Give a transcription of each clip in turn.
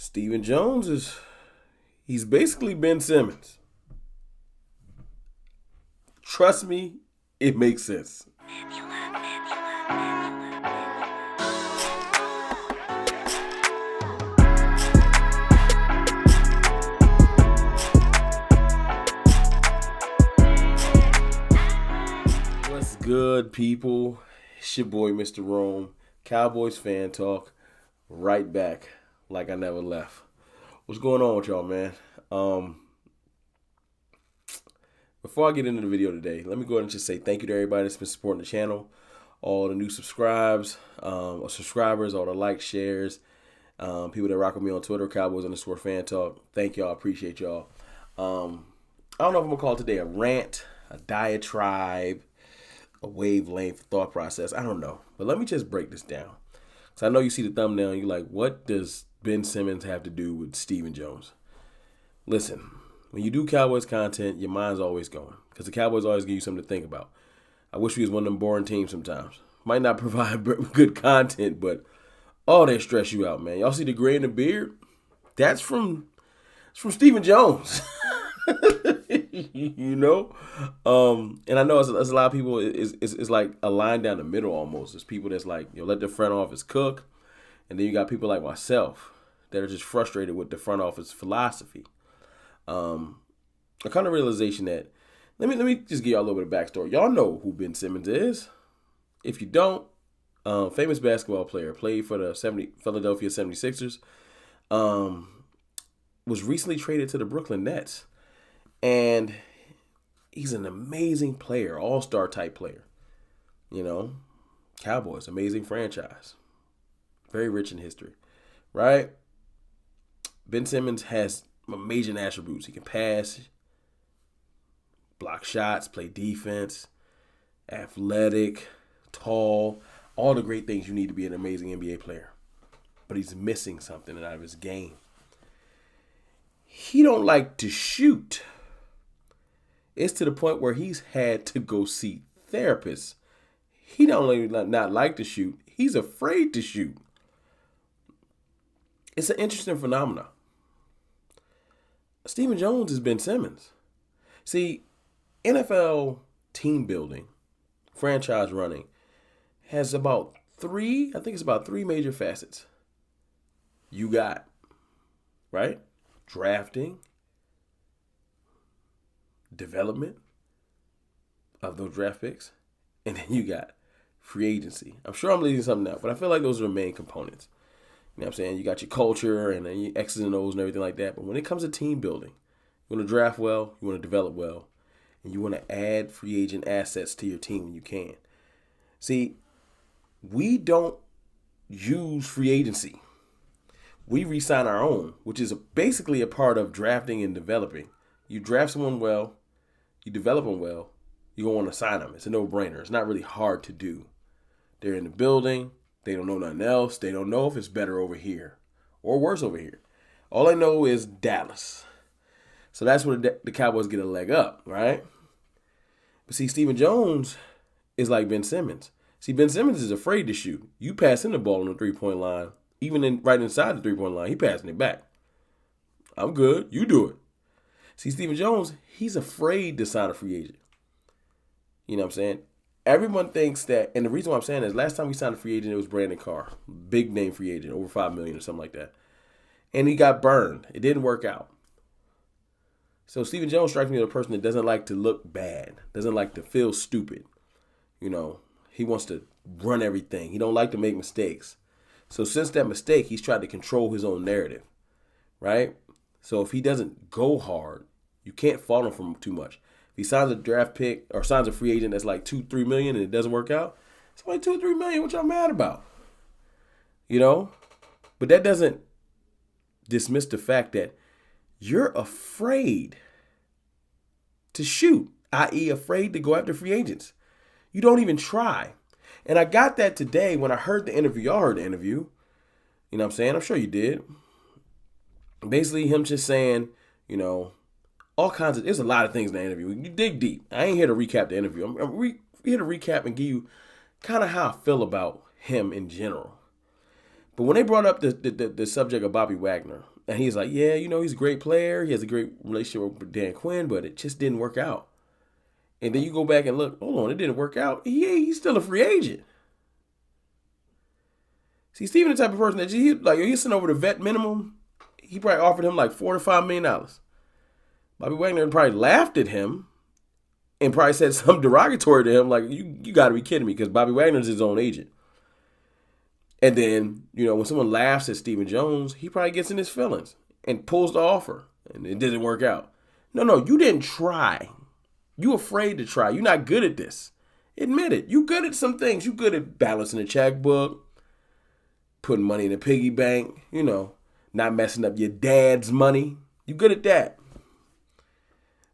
Stephen Jones he's basically Ben Simmons. Trust me, it makes sense. What's good, people? It's your boy, Mr. Rome. Cowboys fan talk. Right back like I never left. What's going on with y'all, man? Before I get into the video today, let me go ahead and just say thank you to everybody that's been supporting the channel. All the new subscribers, all the likes, shares, people that rock with me on Twitter, Cowboys_fan talk. Thank y'all. Appreciate y'all. I don't know if I'm going to call it today a rant, a diatribe, a wavelength thought process. I don't know. But let me just break this down. So I know you see the thumbnail and you're like, what does Ben Simmons have to do with Stephen Jones? Listen, when you do Cowboys content, your mind's always going because the Cowboys always give you something to think about. I wish we was one of them boring teams sometimes. Might not provide good content, but they stress you out, man. Y'all see the gray in the beard? That's from Stephen Jones. You know? And I know it's a lot of people, it's like a line down the middle almost. There's people that's like, let the front office cook. And then you got people like myself that are just frustrated with the front office philosophy. A kind of realization that, let me just give y'all a little bit of backstory. Y'all know who Ben Simmons is. If you don't, famous basketball player, played for the Philadelphia 76ers, was recently traded to the Brooklyn Nets. And he's an amazing player, all-star type player. Cowboys, amazing franchise. Very rich in history, right? Ben Simmons has amazing attributes. He can pass, block shots, play defense, athletic, tall, all the great things you need to be an amazing NBA player. But he's missing something out of his game. He don't like to shoot. It's to the point where he's had to go see therapists. He don't only not like to shoot, he's afraid to shoot. It's an interesting phenomenon. Stephen Jones is Ben Simmons. See, NFL team building, franchise running, has about three major facets. You got, right? Drafting, development of those draft picks, and then you got free agency. I'm sure I'm leaving something out, but I feel like those are the main components. You know what I'm saying? You got your culture and then your X's and O's and everything like that. But when it comes to team building, you want to draft well, you want to develop well, and you want to add free agent assets to your team when you can. See, we don't use free agency. We re-sign our own, which is basically a part of drafting and developing. You draft someone well, you develop them well, you're going to want to sign them. It's a no-brainer. It's not really hard to do. They're in the building. They don't know nothing else. They don't know if it's better over here or worse over here. All I know is Dallas. So that's where the Cowboys get a leg up, right? But see, Stephen Jones is like Ben Simmons. See, Ben Simmons is afraid to shoot. You pass him the ball on the three-point line, even right inside the three-point line, he passing it back. I'm good. You do it. See, Stephen Jones, he's afraid to sign a free agent. You know what I'm saying? Everyone thinks that, and the reason why I'm saying is last time we signed a free agent, it was Brandon Carr. Big name free agent, over $5 million or something like that. And he got burned. It didn't work out. So Stephen Jones strikes me as a person that doesn't like to look bad, doesn't like to feel stupid. He wants to run everything. He don't like to make mistakes. So since that mistake, he's tried to control his own narrative, right? So if he doesn't go hard, you can't fault him for too much. If he signs a draft pick or signs a free agent that's like $2-3 million and it doesn't work out, it's like $2-3 million. What y'all mad about? But that doesn't dismiss the fact that you're afraid to shoot, i.e. afraid to go after free agents. You don't even try. And I got that today when I heard the interview. Y'all heard the interview. You know what I'm saying? I'm sure you did. Basically, him just saying, all kinds of, there's a lot of things in the interview. You dig deep. I ain't here to recap the interview. I'm here to recap and give you kind of how I feel about him in general. But when they brought up the subject of Bobby Wagner, and he's like, yeah, he's a great player. He has a great relationship with Dan Quinn, but it just didn't work out. And then you go back and look, hold on, it didn't work out. He's still a free agent. See, Steven, the type of person that he's sent over the vet minimum. He probably offered him like $4 to $5 million. Bobby Wagner probably laughed at him and probably said something derogatory to him, like, you got to be kidding me, because Bobby Wagner's his own agent. And then, when someone laughs at Stephen Jones, he probably gets in his feelings and pulls the offer, and it didn't work out. No, you didn't try. You afraid to try. You're not good at this. Admit it. You good at some things. You good at balancing a checkbook, putting money in a piggy bank, not messing up your dad's money. You good at that.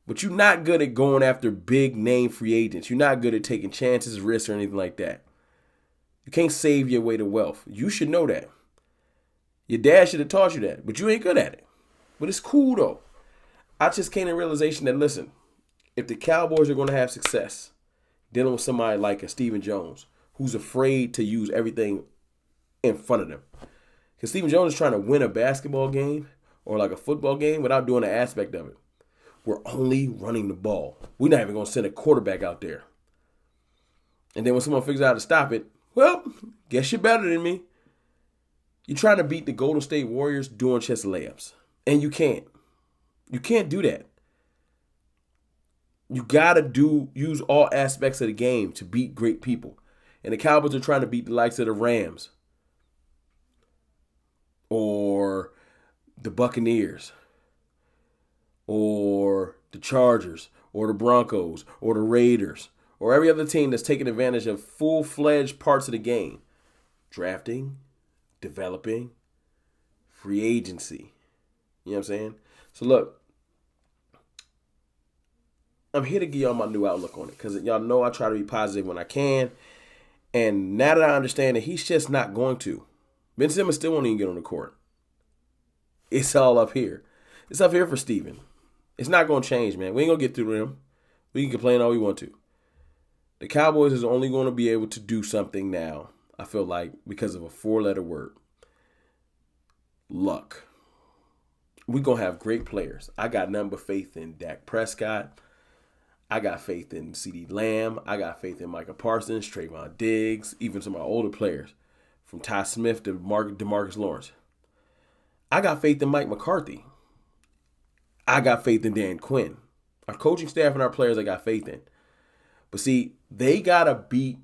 But you're not good at going after big name free agents. You're not good at taking chances, risks, or anything like that. You can't save your way to wealth. You should know that. Your dad should have taught you that, but you ain't good at it. But it's cool, though. I just came to the realization that, listen, if the Cowboys are going to have success dealing with somebody like a Stephen Jones, who's afraid to use everything in front of them. Because Stephen Jones is trying to win a basketball game or like a football game without doing an aspect of it. We're only running the ball. We're not even going to send a quarterback out there. And then when someone figures out how to stop it, well, guess you're better than me. You're trying to beat the Golden State Warriors doing chest layups. And you can't. You can't do that. You got to use all aspects of the game to beat great people. And the Cowboys are trying to beat the likes of the Rams or the Buccaneers or the Chargers or the Broncos or the Raiders or every other team that's taking advantage of full-fledged parts of the game. Drafting, developing, free agency. You know what I'm saying? So look, I'm here to give y'all my new outlook on it because y'all know I try to be positive when I can. And now that I understand that he's just not going to. Ben Simmons still won't even get on the court. It's all up here. It's up here for Steven. It's not going to change, man. We ain't going to get through him. We can complain all we want to. The Cowboys is only going to be able to do something now, I feel like, because of a 4-letter word. Luck. We're going to have great players. I got nothing but faith in Dak Prescott. I got faith in CeeDee Lamb. I got faith in Micah Parsons, Trayvon Diggs, even some of our older players, from Ty Smith to DeMarcus Lawrence. I got faith in Mike McCarthy. I got faith in Dan Quinn. Our coaching staff and our players I got faith in. But see, they got to beat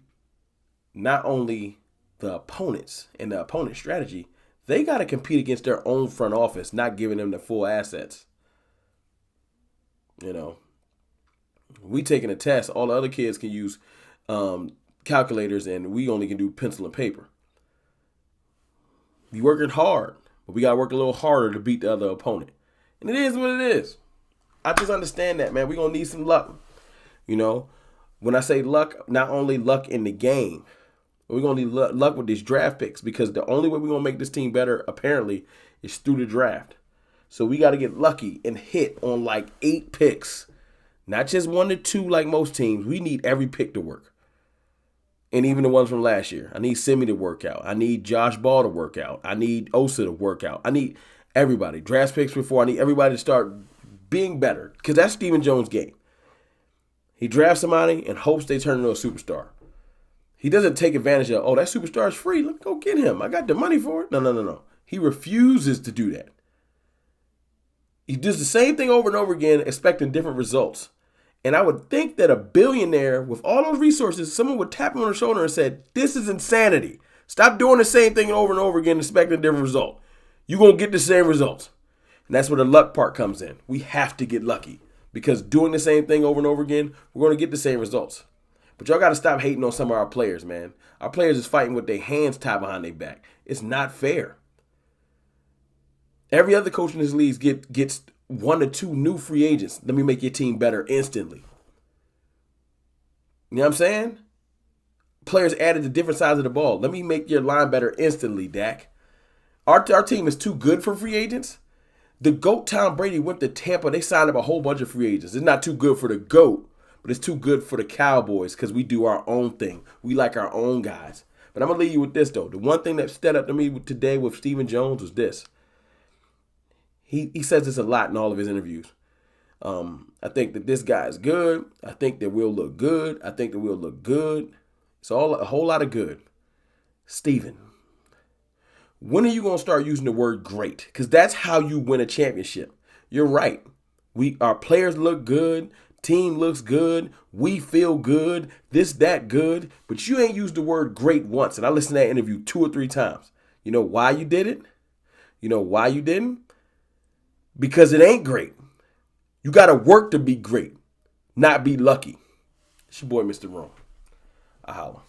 not only the opponents and the opponent strategy, they got to compete against their own front office, not giving them the full assets. We taking a test. All the other kids can use calculators, and we only can do pencil and paper. We working hard, but we got to work a little harder to beat the other opponent. And it is what it is. I just understand that, man. We're going to need some luck. When I say luck, not only luck in the game, but we're going to need luck with these draft picks, because the only way we're going to make this team better, apparently, is through the draft. So we got to get lucky and hit on like 8 picks. Not just 1 to 2 like most teams. We need every pick to work. And even the ones from last year. I need Simmons to work out. I need Josh Ball to work out. I need Osa to work out. I need everybody. Draft picks before. I need everybody to start being better. Because that's Stephen Jones' game. He drafts somebody and hopes they turn into a superstar. He doesn't take advantage of, that superstar is free. Let's go get him. I got the money for it. No. He refuses to do that. He does the same thing over and over again, expecting different results. And I would think that a billionaire with all those resources, someone would tap him on the shoulder and said, this is insanity. Stop doing the same thing over and over again, expecting a different result. You're going to get the same results. And that's where the luck part comes in. We have to get lucky, because doing the same thing over and over again, we're going to get the same results. But y'all got to stop hating on some of our players, man. Our players is fighting with their hands tied behind their back. It's not fair. Every other coach in this league gets 1 to 2 new free agents. Let me make your team better instantly. You know what I'm saying? Players added to different sides of the ball. Let me make your line better instantly, Dak. Our team is too good for free agents. The GOAT Tom Brady went to Tampa. They signed up a whole bunch of free agents. It's not too good for the GOAT, but it's too good for the Cowboys because we do our own thing. We like our own guys. But I'm going to leave you with this, though. The one thing that stood up to me today with Stephen Jones was this. He says this a lot in all of his interviews. I think that this guy is good. I think that we'll look good. I think that we'll look good. It's all a whole lot of good. Stephen, when are you going to start using the word great? Because that's how you win a championship. You're right. Our players look good. Team looks good. We feel good. This, that, good. But you ain't used the word great once. And I listened to that interview 2 or 3 times. You know why you did it? You know why you didn't? Because it ain't great. You got to work to be great, not be lucky. It's your boy, Mr. Rome. I holla.